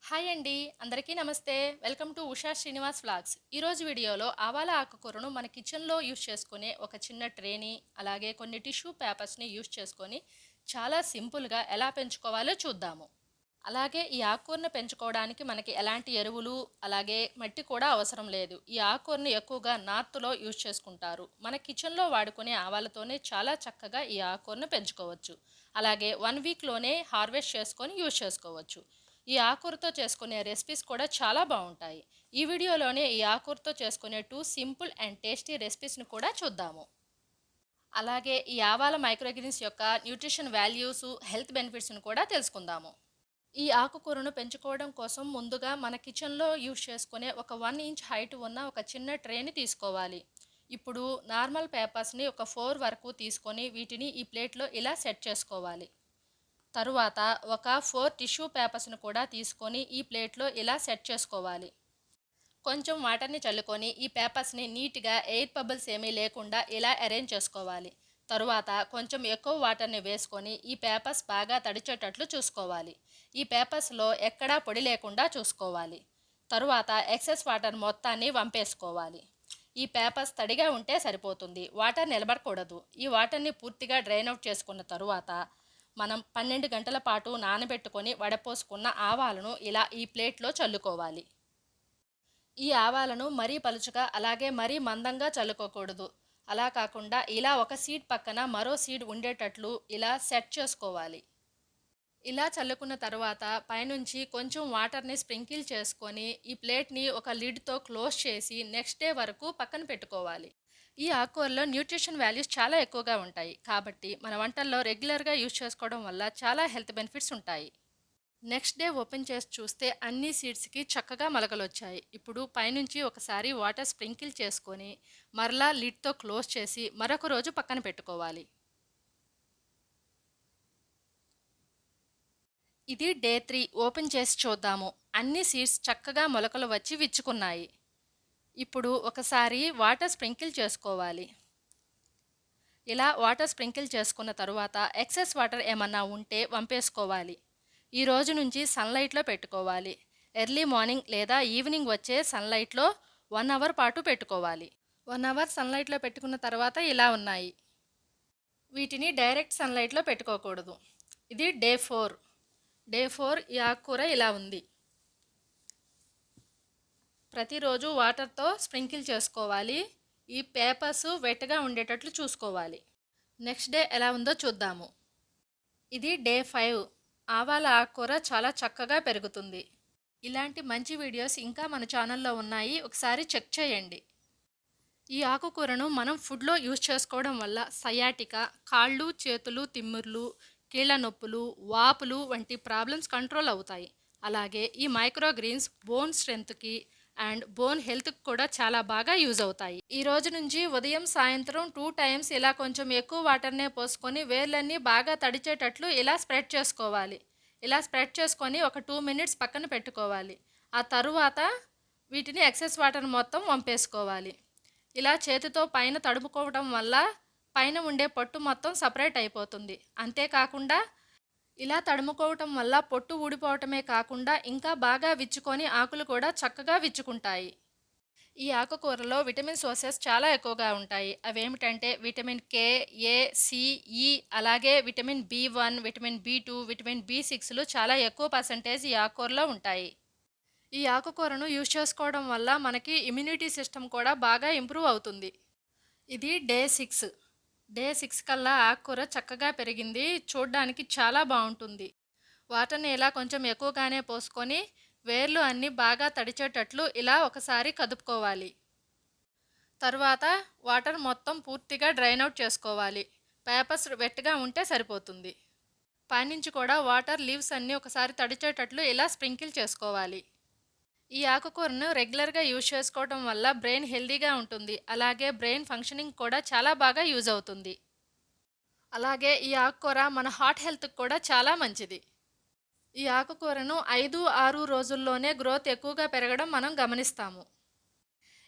Hi అండి, అందరికీ నమస్తే. Welcome to Usha Srinivas vlogs. ఈరోజు వీడియోలో ఆవాల ఆకుకూరను మన కిచెన్లో యూస్ చేసుకునే ఒక చిన్న ట్రేని, అలాగే కొన్ని టిష్యూ పేపర్స్ని యూస్ చేసుకొని చాలా సింపుల్గా ఎలా పెంచుకోవాలో చూద్దాము. అలాగే ఈ ఆకుకూరను పెంచుకోవడానికి మనకి ఎలాంటి ఎరువులు, అలాగే మట్టి కూడా అవసరం లేదు. ఈ ఆకుకూరని ఎక్కువగా నార్త్లో యూస్ చేసుకుంటారు. మన కిచెన్లో వాడుకునే ఆవాలతోనే చాలా చక్కగా ఈ ఆకుకూరను పెంచుకోవచ్చు. అలాగే 1 వీక్లోనే హార్వెస్ట్ చేసుకొని యూస్ చేసుకోవచ్చు. ఈ ఆకుకూరతో చేసుకునే రెసిపీస్ కూడా చాలా బాగుంటాయి. ఈ వీడియోలోనే ఈ ఆకుకూరతో చేసుకునే 2 సింపుల్ అండ్ టేస్టీ రెసిపీస్ని కూడా చూద్దాము. అలాగే ఈ ఆవాల మైక్రోగ్రీన్స్ యొక్క న్యూట్రిషన్ వాల్యూస్, హెల్త్ బెనిఫిట్స్ని కూడా తెలుసుకుందాము. ఈ ఆకుకూరను పెంచుకోవడం కోసం ముందుగా మన కిచెన్లో యూస్ చేసుకునే ఒక 1 ఇంచ్ హైట్ ఉన్న ఒక చిన్న ట్రేని తీసుకోవాలి. ఇప్పుడు నార్మల్ పేపర్స్ని ఒక 4 వరకు తీసుకొని వీటిని ఈ ప్లేట్లో ఇలా సెట్ చేసుకోవాలి. తరువాత ఒక 4 టిష్యూ పేపర్స్ను కూడా తీసుకొని ఈ ప్లేట్లో ఇలా సెట్ చేసుకోవాలి. కొంచెం వాటర్ని చల్లుకొని ఈ పేపర్స్ని నీట్గా ఎయిర్ బబుల్స్ ఏమీ లేకుండా ఇలా అరేంజ్ చేసుకోవాలి. తరువాత కొంచెం ఎక్కువ వాటర్ని వేసుకొని ఈ పేపర్స్ బాగా తడిచేటట్లు చూసుకోవాలి. ఈ పేపర్స్లో ఎక్కడా పొడి లేకుండా చూసుకోవాలి. తరువాత ఎక్సెస్ వాటర్ మొత్తాన్ని వంపేసుకోవాలి. ఈ పేపర్స్ తడిగా ఉంటే సరిపోతుంది, వాటర్ నిలబడకూడదు. ఈ వాటర్ని పూర్తిగా డ్రైన్ అవుట్ చేసుకున్న తరువాత మనం 12 గంటల పాటు నానబెట్టుకొని వడపోసుకున్న ఆవాలను ఇలా ఈ ప్లేట్లో చల్లుకోవాలి. ఈ ఆవాలను మరీ పలుచగా అలాగే మరీ మందంగా చల్లుకోకూడదు. అలా కాకుండా ఇలా ఒక సీడ్ పక్కన మరో సీడ్ ఉండేటట్లు ఇలా సెట్ చేసుకోవాలి. ఇలా చల్లుకున్న తర్వాత పైనుంచి కొంచెం వాటర్ని స్ప్రింకిల్ చేసుకొని ఈ ప్లేట్ని ఒక లిడ్తో క్లోజ్ చేసి నెక్స్ట్ డే వరకు పక్కన పెట్టుకోవాలి. ఈ ఆకుకూరలో న్యూట్రిషన్ వాల్యూస్ చాలా ఎక్కువగా ఉంటాయి కాబట్టి మన వంటల్లో రెగ్యులర్గా యూజ్ చేసుకోవడం వల్ల చాలా హెల్త్ బెనిఫిట్స్ ఉంటాయి. నెక్స్ట్ డే ఓపెన్ చేసి చూస్తే అన్ని సీడ్స్కి చక్కగా మొలకలు వచ్చాయి. ఇప్పుడు పైనుంచి ఒకసారి వాటర్ స్ప్రింకిల్ చేసుకొని మరలా లిడ్తో క్లోజ్ చేసి మరొక రోజు పక్కన పెట్టుకోవాలి. ఇది డే 3. ఓపెన్ చేసి చూద్దాము. అన్ని సీడ్స్ చక్కగా మొలకలు వచ్చి విచ్చుకున్నాయి. ఇప్పుడు ఒకసారి వాటర్ స్ప్రింకిల్ చేసుకోవాలి. ఇలా వాటర్ స్ప్రింకిల్ చేసుకున్న తరువాత ఎక్సెస్ వాటర్ ఏమన్నా ఉంటే వంపేసుకోవాలి. ఈ రోజు నుంచి సన్లైట్లో పెట్టుకోవాలి. ఎర్లీ మార్నింగ్ లేదా ఈవినింగ్ వచ్చే సన్లైట్లో 1 అవర్ పాటు పెట్టుకోవాలి. 1 అవర్ సన్లైట్లో పెట్టుకున్న తర్వాత ఇలా ఉన్నాయి. వీటిని డైరెక్ట్ సన్లైట్లో పెట్టుకోకూడదు. ఇది డే 4. డే 4 ఈ ఆకుకూర ఇలా ఉంది. ప్రతిరోజు వాటర్తో స్ప్రింకిల్ చేసుకోవాలి. ఈ పేపర్స్ వెట్గా ఉండేటట్లు చూసుకోవాలి. నెక్స్ట్ డే ఎలా ఉందో చూద్దాము. ఇది డే 5. ఆవాల ఆకుకూర చాలా చక్కగా పెరుగుతుంది. ఇలాంటి మంచి వీడియోస్ ఇంకా మన ఛానల్లో ఉన్నాయి, ఒకసారి చెక్ చేయండి. ఈ ఆకుకూరను మనం ఫుడ్లో యూజ్ చేసుకోవడం వల్ల సయాటికా, కాళ్ళు చేతులు తిమ్మిర్లు, కీళ్ళ నొప్పులు, వాపులు వంటి ప్రాబ్లమ్స్ కంట్రోల్ అవుతాయి. అలాగే ఈ మైక్రోగ్రీన్స్ బోన్ స్ట్రెంగ్త్కి అండ్ బోన్ హెల్త్కి కూడా చాలా బాగా యూజ్ అవుతాయి. ఈ రోజు నుంచి ఉదయం సాయంత్రం 2 టైమ్స్ ఇలా కొంచెం ఎక్కువ వాటర్నే పోసుకొని వేర్లన్నీ బాగా తడిచేటట్లు ఇలా స్ప్రెడ్ చేసుకోవాలి. ఇలా స్ప్రెడ్ చేసుకొని ఒక 2 మినిట్స్ పక్కన పెట్టుకోవాలి. ఆ తరువాత వీటిని ఎక్సెస్ వాటర్ మొత్తం వంపేసుకోవాలి. ఇలా చేతితో పైన తడుపుకోవడం వల్ల పైన ఉండే పొట్టు మొత్తం సపరేట్ అయిపోతుంది. అంతేకాకుండా ఇలా తడుముకోవటం వల్ల పొట్టు ఊడిపోవటమే కాకుండా ఇంకా బాగా విచ్చుకొని ఆకులు కూడా చక్కగా విచ్చుకుంటాయి. ఈ ఆకుకూరలో విటమిన్ సోర్సెస్ చాలా ఎక్కువగా ఉంటాయి. అవేమిటంటే విటమిన్ కే, ఏ, సి, ఈ, అలాగే vitamin B1, vitamin B2, vitamin B6లు చాలా ఎక్కువ పర్సెంటేజ్ ఈ ఆకుకూరలో ఉంటాయి. ఈ ఆకుకూరను యూజ్ చేసుకోవడం వల్ల మనకి ఇమ్యూనిటీ సిస్టమ్ కూడా బాగా ఇంప్రూవ్ అవుతుంది. ఇది డే 6. డే 6 కల్లా ఆకుకూర చక్కగా పెరిగింది, చూడ్డానికి చాలా బాగుంటుంది. వాటర్ని ఇలా కొంచెం ఎక్కువగానే పోసుకొని వేర్లు అన్నీ బాగా తడిచేటట్లు ఇలా ఒకసారి కదుపుకోవాలి. తర్వాత వాటర్ మొత్తం పూర్తిగా డ్రైన్ అవుట్ చేసుకోవాలి. పేపర్స్ వెట్గా ఉంటే సరిపోతుంది. పైనుంచి కూడా వాటర్ లీవ్స్ అన్నీ ఒకసారి తడిచేటట్లు ఇలా స్ప్రింకిల్ చేసుకోవాలి. ఈ ఆకుకూరను రెగ్యులర్గా యూజ్ చేసుకోవడం వల్ల బ్రెయిన్ హెల్తీగా ఉంటుంది. అలాగే బ్రెయిన్ ఫంక్షనింగ్ కూడా చాలా బాగా యూజ్ అవుతుంది. అలాగే ఈ ఆకుకూర మన హార్ట్ హెల్త్కి కూడా చాలా మంచిది. ఈ ఆకుకూరను 5-6 రోజుల్లోనే గ్రోత్ ఎక్కువగా పెరగడం మనం గమనిస్తాము.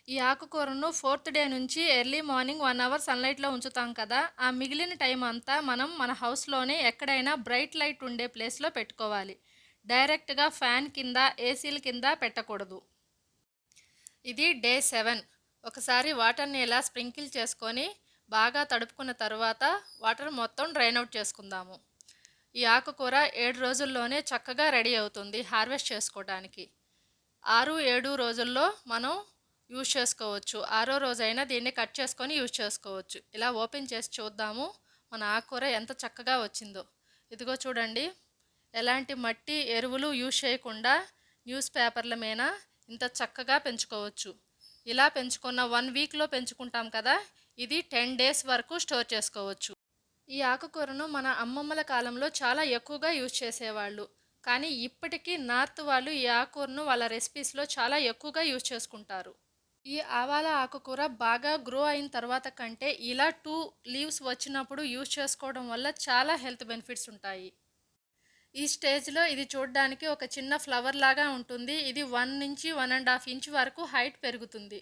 ఈ ఆకుకూరను 4th డే నుంచి ఎర్లీ మార్నింగ్ 1 అవర్ సన్లైట్లో ఉంచుతాం కదా, ఆ మిగిలిన టైం అంతా మనం మన హౌస్లోనే ఎక్కడైనా బ్రైట్ లైట్ ఉండే ప్లేస్లో పెట్టుకోవాలి. డైరెక్ట్గా ఫ్యాన్ కింద ఏసీల కింద పెట్టకూడదు. ఇది డే 7. ఒకసారి వాటర్ని ఇలా స్ప్రింకిల్ చేసుకొని బాగా తడుపుకున్న తర్వాత వాటర్ మొత్తం డ్రైన్ అవుట్ చేసుకుందాము. ఈ ఆకుకూర 7 రోజుల్లోనే చక్కగా రెడీ అవుతుంది హార్వెస్ట్ చేసుకోవడానికి. 6-7 రోజుల్లో మనం యూజ్ చేసుకోవచ్చు. 6వ రోజైనా దీన్ని కట్ చేసుకొని యూజ్ చేసుకోవచ్చు. ఇలా ఓపెన్ చేసి చూద్దాము మన ఆకుకూర ఎంత చక్కగా వచ్చిందో. ఇదిగో చూడండి, ఎలాంటి మట్టి ఎరువులు యూజ్ చేయకుండా న్యూస్ పేపర్ల మీద ఇంత చక్కగా పెంచుకోవచ్చు. ఇలా పెంచుకున్న 1 వీక్లో పెంచుకుంటాం కదా, ఇది 10 డేస్ వరకు స్టోర్ చేసుకోవచ్చు. ఈ ఆకుకూరను మన అమ్మమ్మల కాలంలో చాలా ఎక్కువగా యూజ్ చేసేవాళ్ళు. కానీ ఇప్పటికీ నార్త్ వాళ్ళు ఈ ఆకుకూరను వాళ్ళ రెసిపీస్లో చాలా ఎక్కువగా యూజ్ చేసుకుంటారు. ఈ ఆవాల ఆకుకూర బాగా గ్రో అయిన తర్వాత కంటే ఇలా 2 లీవ్స్ వచ్చినప్పుడు యూజ్ చేసుకోవడం వల్ల చాలా హెల్త్ బెనిఫిట్స్ ఉంటాయి. ఈ స్టేజ్లో ఇది చూడడానికి ఒక చిన్న ఫ్లవర్ లాగా ఉంటుంది. ఇది 1 నుంచి 1.5 ఇంచ్ వరకు హైట్ పెరుగుతుంది.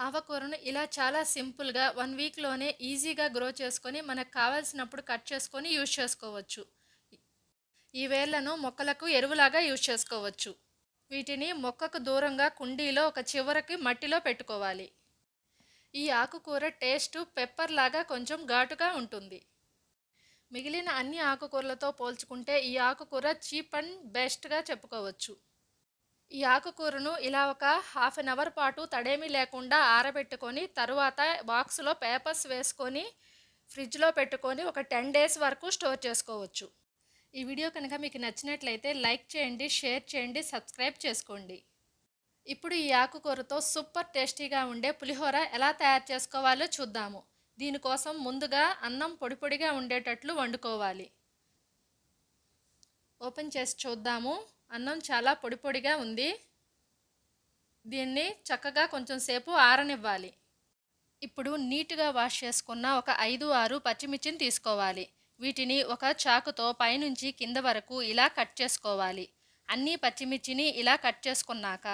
ఆవకూరను ఇలా చాలా సింపుల్గా 1 వీక్లోనే ఈజీగా గ్రో చేసుకొని మనకు కావాల్సినప్పుడు కట్ చేసుకొని యూజ్ చేసుకోవచ్చు. ఈ వేర్లను మొక్కలకు ఎరువులాగా యూజ్ చేసుకోవచ్చు. వీటిని మొక్కకు దూరంగా కుండీలో ఒక చివరకి మట్టిలో పెట్టుకోవాలి. ఈ ఆకుకూర టేస్ట్ పెప్పర్ లాగా కొంచెం ఘాటుగా ఉంటుంది. మిగిలిన అన్ని ఆకుకూరలతో పోల్చుకుంటే ఈ ఆకుకూర చీప్ అండ్ బెస్ట్గా చెప్పుకోవచ్చు. ఈ ఆకుకూరను ఇలా ఒక హాఫ్ అన్ అవర్ పాటు తడేమీ లేకుండా ఆరబెట్టుకొని తరువాత బాక్స్లో పేపర్స్ వేసుకొని ఫ్రిడ్జ్లో పెట్టుకొని ఒక 10 డేస్ వరకు స్టోర్ చేసుకోవచ్చు. ఈ వీడియో కనుక మీకు నచ్చినట్లయితే లైక్ చేయండి, షేర్ చేయండి, సబ్స్క్రైబ్ చేసుకోండి. ఇప్పుడు ఈ ఆకుకూరతో సూపర్ టేస్టీగా ఉండే పులిహోర ఎలా తయారు చేసుకోవాలో చూద్దాము. దీనికోసం ముందుగా అన్నం పొడి పొడిగా ఉండేటట్లు వండుకోవాలి. ఓపెన్ చేసి చూద్దాము. అన్నం చాలా పొడి పొడిగా ఉంది. దీన్ని చక్కగా కొంచెం సేపు ఆరనివ్వాలి. ఇప్పుడు నీట్గా వాష్ చేసుకున్న ఒక 5-6 పచ్చిమిర్చిని తీసుకోవాలి. వీటిని ఒక చాకుతో పైనుంచి కింద వరకు ఇలా కట్ చేసుకోవాలి. అన్ని పచ్చిమిర్చిని ఇలా కట్ చేసుకున్నాక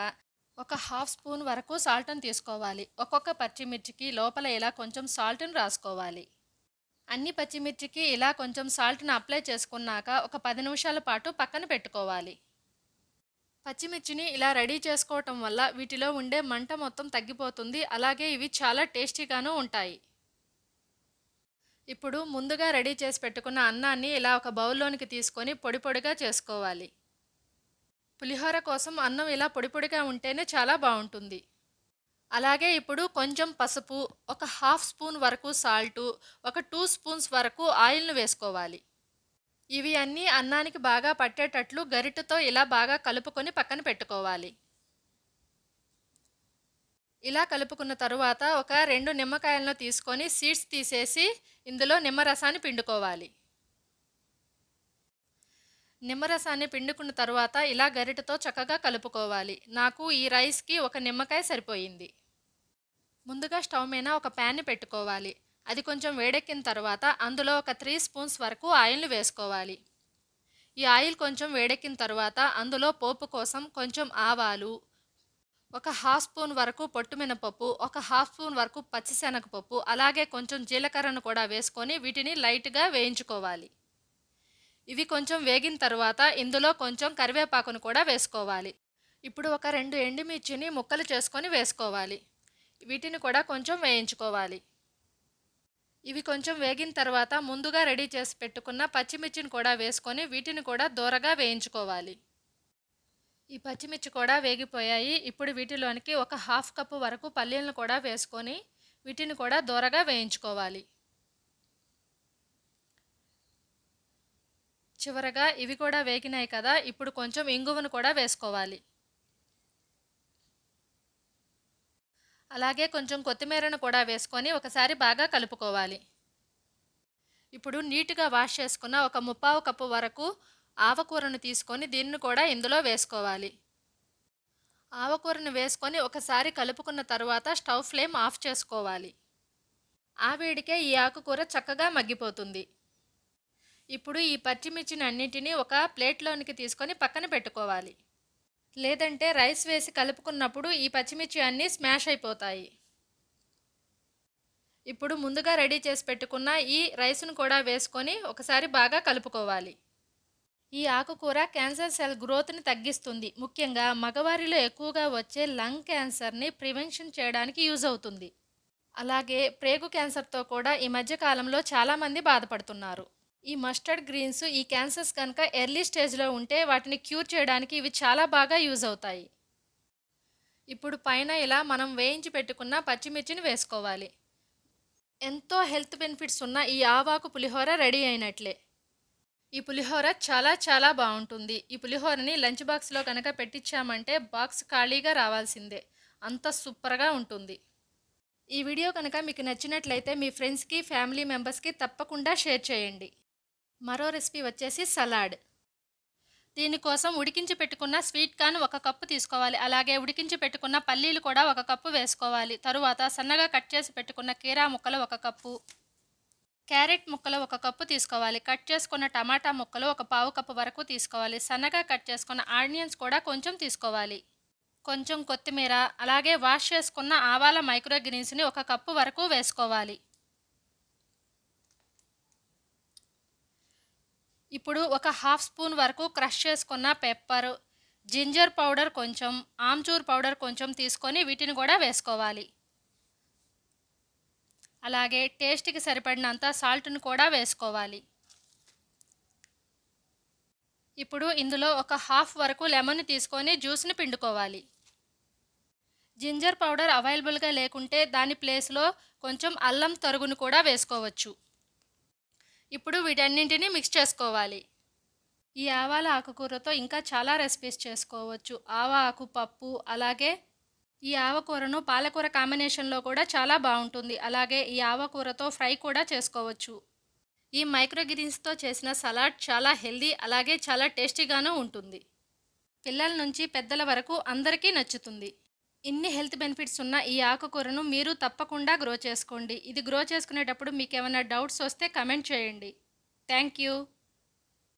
ఒక హాఫ్ స్పూన్ వరకు సాల్ట్ని తీసుకోవాలి. ఒక్కొక్క పచ్చిమిర్చికి లోపల ఇలా కొంచెం సాల్ట్ని రాసుకోవాలి. అన్ని పచ్చిమిర్చికి ఇలా కొంచెం సాల్ట్ని అప్లై చేసుకున్నాక ఒక 10 నిమిషాల పాటు పక్కన పెట్టుకోవాలి. పచ్చిమిర్చిని ఇలా రెడీ చేసుకోవటం వల్ల వీటిలో ఉండే మంట మొత్తం తగ్గిపోతుంది. అలాగే ఇవి చాలా టేస్టీగాను ఉంటాయి. ఇప్పుడు ముందుగా రెడీ చేసి పెట్టుకున్న అన్నాన్ని ఇలా ఒక బౌల్లోనికి తీసుకొని పొడి పొడిగా చేసుకోవాలి. పులిహోర కోసం అన్నం ఇలా పొడి పొడిగా ఉంటేనే చాలా బాగుంటుంది. అలాగే ఇప్పుడు కొంచెం పసుపు, ఒక హాఫ్ స్పూన్ వరకు సాల్టు, ఒక 2 స్పూన్స్ వరకు ఆయిల్ను వేసుకోవాలి. ఇవి అన్నీ అన్నానికి బాగా పట్టేటట్లు గరిటెతో ఇలా బాగా కలుపుకొని పక్కన పెట్టుకోవాలి. ఇలా కలుపుకున్న తరువాత ఒక 2 నిమ్మకాయలను తీసుకొని సీడ్స్ తీసేసి ఇందులో నిమ్మరసాన్ని పిండుకోవాలి. నిమ్మరసాన్ని పిండుకున్న తరువాత ఇలా గరిటెతో చక్కగా కలుపుకోవాలి. నాకు ఈ రైస్కి ఒక నిమ్మకాయ సరిపోయింది. ముందుగా స్టవ్ మీద ఒక ప్యాన్ని పెట్టుకోవాలి. అది కొంచెం వేడెక్కిన తర్వాత అందులో ఒక 3 స్పూన్స్ వరకు ఆయిల్ని వేసుకోవాలి. ఈ ఆయిల్ కొంచెం వేడెక్కిన తర్వాత అందులో పోపు కోసం కొంచెం ఆవాలు, ఒక హాఫ్ స్పూన్ వరకు పొట్టు మినపప్పు, ఒక హాఫ్ స్పూన్ వరకు పచ్చిశనగపప్పు, అలాగే కొంచెం జీలకర్రను కూడా వేసుకొని వీటిని లైట్గా వేయించుకోవాలి. ఇవి కొంచెం వేగిన తర్వాత ఇందులో కొంచెం కరివేపాకును కూడా వేసుకోవాలి. ఇప్పుడు ఒక 2 ఎండుమిర్చిని ముక్కలు చేసుకొని వేసుకోవాలి. వీటిని కూడా కొంచెం వేయించుకోవాలి. ఇవి కొంచెం వేగిన తర్వాత ముందుగా రెడీ చేసి పెట్టుకున్న పచ్చిమిర్చిని కూడా వేసుకొని వీటిని కూడా దోరగా వేయించుకోవాలి. ఈ పచ్చిమిర్చి కూడా వేగిపోయాయి. ఇప్పుడు వీటిలోనికి ఒక హాఫ్ కప్పు వరకు పల్లీలను కూడా వేసుకొని వీటిని కూడా దోరగా వేయించుకోవాలి. చివరగా ఇవి కూడా వేగినాయి కదా, ఇప్పుడు కొంచెం ఇంగువను కూడా వేసుకోవాలి. అలాగే కొంచెం కొత్తిమీరను కూడా వేసుకొని ఒకసారి బాగా కలుపుకోవాలి. ఇప్పుడు నీట్గా వాష్ చేసుకున్న ఒక 3/4 కప్పు వరకు ఆవకూరను తీసుకొని దీన్ని కూడా ఇందులో వేసుకోవాలి. ఆవకూరను వేసుకొని ఒకసారి కలుపుకున్న తర్వాత స్టవ్ ఫ్లేమ్ ఆఫ్ చేసుకోవాలి. ఆ వేడికే ఈ ఆకుకూర చక్కగా మగ్గిపోతుంది. ఇప్పుడు ఈ పచ్చిమిర్చిని అన్నిటినీ ఒక ప్లేట్లోనికి తీసుకొని పక్కన పెట్టుకోవాలి. లేదంటే రైస్ వేసి కలుపుకున్నప్పుడు ఈ పచ్చిమిర్చి అన్నీ స్మాష్ అయిపోతాయి. ఇప్పుడు ముందుగా రెడీ చేసి పెట్టుకున్న ఈ రైస్ను కూడా వేసుకొని ఒకసారి బాగా కలుపుకోవాలి. ఈ ఆకుకూర క్యాన్సర్ సెల్ గ్రోత్ని తగ్గిస్తుంది. ముఖ్యంగా మగవారిలో ఎక్కువగా వచ్చే లంగ్ క్యాన్సర్ని ప్రివెన్షన్ చేయడానికి యూజ్ అవుతుంది. అలాగే ప్రేగు క్యాన్సర్తో కూడా ఈ మధ్య కాలంలో చాలామంది బాధపడుతున్నారు. ఈ మస్టర్డ్ గ్రీన్స్ ఈ క్యాన్సర్స్ కనుక ఎర్లీ స్టేజ్లో ఉంటే వాటిని క్యూర్ చేయడానికి ఇవి చాలా బాగా యూజ్ అవుతాయి. ఇప్పుడు పైన ఇలా మనం వేయించి పెట్టుకున్న పచ్చిమిర్చిని వేసుకోవాలి. ఎంతో హెల్త్ బెనిఫిట్స్ ఉన్న ఈ ఆవాకు పులిహోర రెడీ అయినట్లే. ఈ పులిహోర చాలా చాలా బాగుంటుంది. ఈ పులిహోరని లంచ్ బాక్స్లో కనుక పెట్టించామంటే బాక్స్ ఖాళీగా రావాల్సిందే. అంత సూపర్గా ఉంటుంది. ఈ వీడియో కనుక మీకు నచ్చినట్లయితే మీ ఫ్రెండ్స్కి, ఫ్యామిలీ మెంబర్స్కి తప్పకుండా షేర్ చేయండి. మరో రెసిపీ వచ్చేసి సలాడ్. దీనికోసం ఉడికించి పెట్టుకున్న స్వీట్ కార్న్ 1 కప్పు తీసుకోవాలి. అలాగే ఉడికించి పెట్టుకున్న పల్లీలు కూడా 1 కప్పు వేసుకోవాలి. తరువాత సన్నగా కట్ చేసి పెట్టుకున్న కీరా ముక్కలు 1 కప్పు, క్యారెట్ ముక్కలు 1 కప్పు తీసుకోవాలి. కట్ చేసుకున్న టమాటా ముక్కలు 1/4 కప్పు వరకు తీసుకోవాలి. సన్నగా కట్ చేసుకున్న ఆనియన్స్ కూడా కొంచెం తీసుకోవాలి. కొంచెం కొత్తిమీర, అలాగే వాష్ చేసుకున్న ఆవాల మైక్రో గ్రీన్స్ని 1 కప్పు వరకు వేసుకోవాలి. ఇప్పుడు ఒక హాఫ్ స్పూన్ వరకు క్రష్ చేసుకున్న పెప్పర్, జింజర్ పౌడర్ కొంచెం, ఆమ్చూర్ పౌడర్ కొంచెం తీసుకొని వీటిని కూడా వేసుకోవాలి. అలాగే టేస్ట్కి సరిపడినంత సాల్ట్ను కూడా వేసుకోవాలి. ఇప్పుడు ఇందులో ఒక హాఫ్ వరకు లెమన్ తీసుకొని జ్యూస్ని పిండుకోవాలి. జింజర్ పౌడర్ అవైలబుల్గా లేకుంటే దాని ప్లేస్లో కొంచెం అల్లం తరుగును కూడా వేసుకోవచ్చు. ఇప్పుడు వీటన్నింటినీ మిక్స్ చేసుకోవాలి. ఈ ఆవాల ఆకుకూరతో ఇంకా చాలా రెసిపీస్ చేసుకోవచ్చు. ఆవ ఆకు పప్పు, అలాగే ఈ ఆవకూరను పాలకూర కాంబినేషన్లో కూడా చాలా బాగుంటుంది. అలాగే ఈ ఆవకూరతో ఫ్రై కూడా చేసుకోవచ్చు. ఈ మైక్రోగ్రీన్స్తో చేసిన సలాడ్ చాలా హెల్దీ, అలాగే చాలా టేస్టీగాను ఉంటుంది. పిల్లల నుంచి పెద్దల వరకు అందరికీ నచ్చుతుంది. ఇన్ని హెల్త్ బెనిఫిట్స్ ఉన్న ఈ ఆకుకూరను మీరు తప్పకుండా గ్రో చేసుకోండి. ఇది గ్రో చేసుకునేటప్పుడు మీకు ఏమైనా డౌట్స్ వస్తే కమెంట్ చేయండి. Thank you.